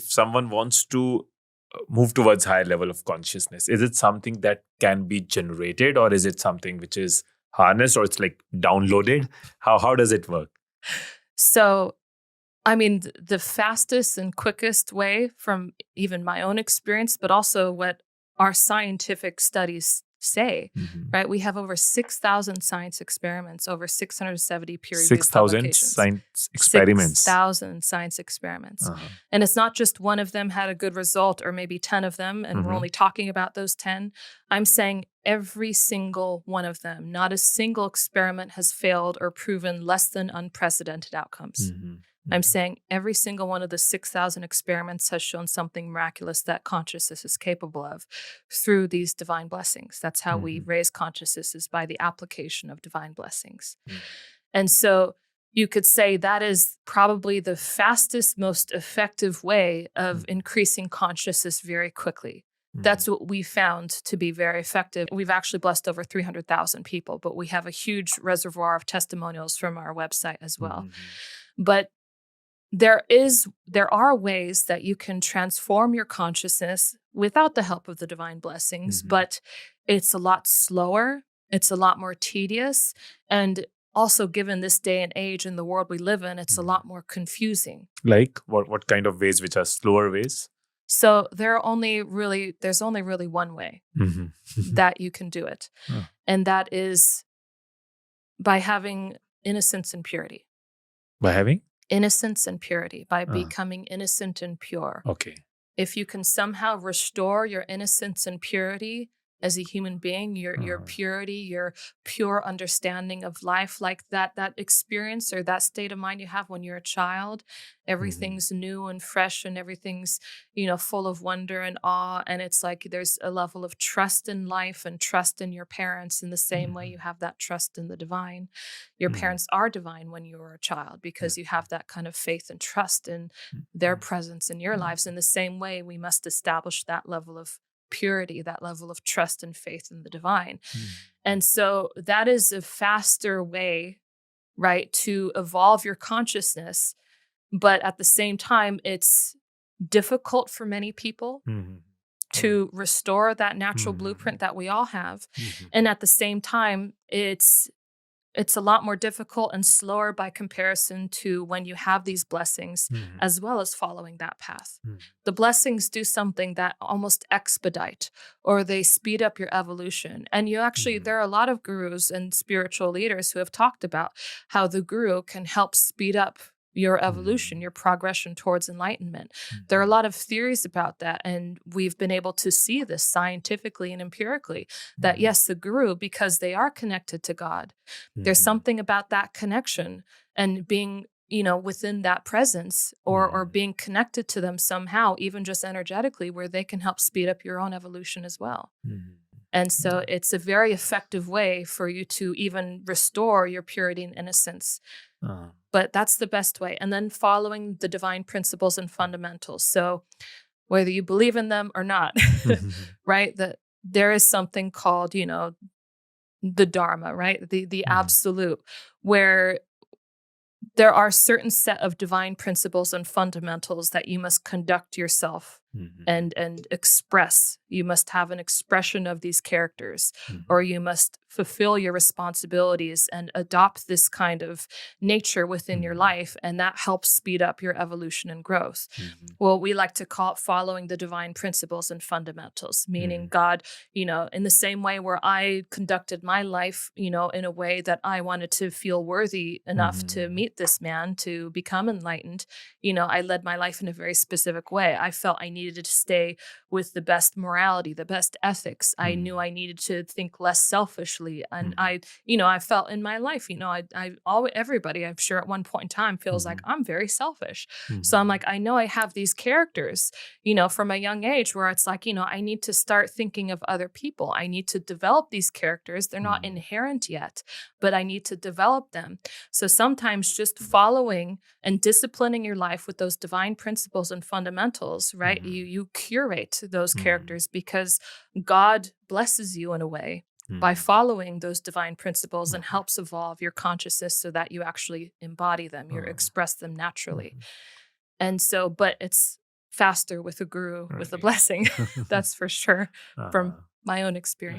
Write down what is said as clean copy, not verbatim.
if someone wants to move towards higher level of consciousness, is it something that can be generated, or is it something which is harnessed, or it's like downloaded? How does it work? So, I mean, the fastest and quickest way from even my own experience, but also what our scientific studies say, right? We have over 6,000 science experiments, over 670 peer-reviewed 6,000 publications. science experiments. 6,000 science experiments. And it's not just one of them had a good result, or maybe 10 of them, and we're only talking about those 10. I'm saying every single one of them, not a single experiment has failed or proven less than unprecedented outcomes. I'm saying every single one of the 6,000 experiments has shown something miraculous that consciousness is capable of through these divine blessings. That's how we raise consciousness, is by the application of divine blessings. And so you could say that is probably the fastest, most effective way of increasing consciousness very quickly. That's what we found to be very effective. We've actually blessed over 300,000 people, but we have a huge reservoir of testimonials from our website as well. But there are ways that you can transform your consciousness without the help of the divine blessings, but it's a lot slower, it's a lot more tedious, and also given this day and age in the world we live in, it's a lot more confusing. Like what kind of ways, which are slower ways? So there's only really one way that you can do it. And that is by having innocence and purity. By having? Innocence and purity, by becoming innocent and pure. Okay. If you can somehow restore your innocence and purity as a human being, your purity, your pure understanding of life, like that experience or that state of mind you have when you're a child, everything's new and fresh and everything's, full of wonder and awe. And it's like there's a level of trust in life and trust in your parents in the same way you have that trust in the divine. Your parents are divine when you were a child because you have that kind of faith and trust in their presence in your lives. In the same way, we must establish that level of purity, that level of trust and faith in the divine. And so that is a faster way, right, to evolve your consciousness. But at the same time, it's difficult for many people to restore that natural blueprint that we all have. And at the same time, it's a lot more difficult and slower by comparison to when you have these blessings, as well as following that path. The blessings do something that almost expedite, or they speed up your evolution. And you actually, there are a lot of gurus and spiritual leaders who have talked about how the guru can help speed up your evolution, your progression towards enlightenment. There are a lot of theories about that, and we've been able to see this scientifically and empirically, that yes, the guru, because they are connected to God, there's something about that connection and being, within that presence or being connected to them somehow, even just energetically, where they can help speed up your own evolution as well. And so it's a very effective way for you to even restore your purity and innocence. But that's the best way. And then following the divine principles and fundamentals. So whether you believe in them or not, right? That there is something called, the dharma, right? The absolute, where there are certain set of divine principles and fundamentals that you must conduct yourself and express. You must have an expression of these characters, or you must fulfill your responsibilities and adopt this kind of nature within your life, and that helps speed up your evolution and growth. Well, we like to call it following the divine principles and fundamentals, meaning God, in the same way where I conducted my life, in a way that I wanted to feel worthy enough to meet this man, to become enlightened, I led my life in a very specific way. I felt I needed to stay with the best morality, the best ethics. I knew I needed to think less selfishly. And I felt in my life, everybody, I'm sure at one point in time feels like I'm very selfish. So I'm like, I know I have these characters, from a young age where it's like, I need to start thinking of other people. I need to develop these characters. They're not inherent yet, but I need to develop them. So sometimes just following and disciplining your life with those divine principles and fundamentals, right? You curate those characters because God blesses you in a way by following those divine principles and helps evolve your consciousness so that you actually embody them, you express them naturally. And so, but it's faster with a guru, with a Right. blessing. That's for sure from Uh-huh. my own experience.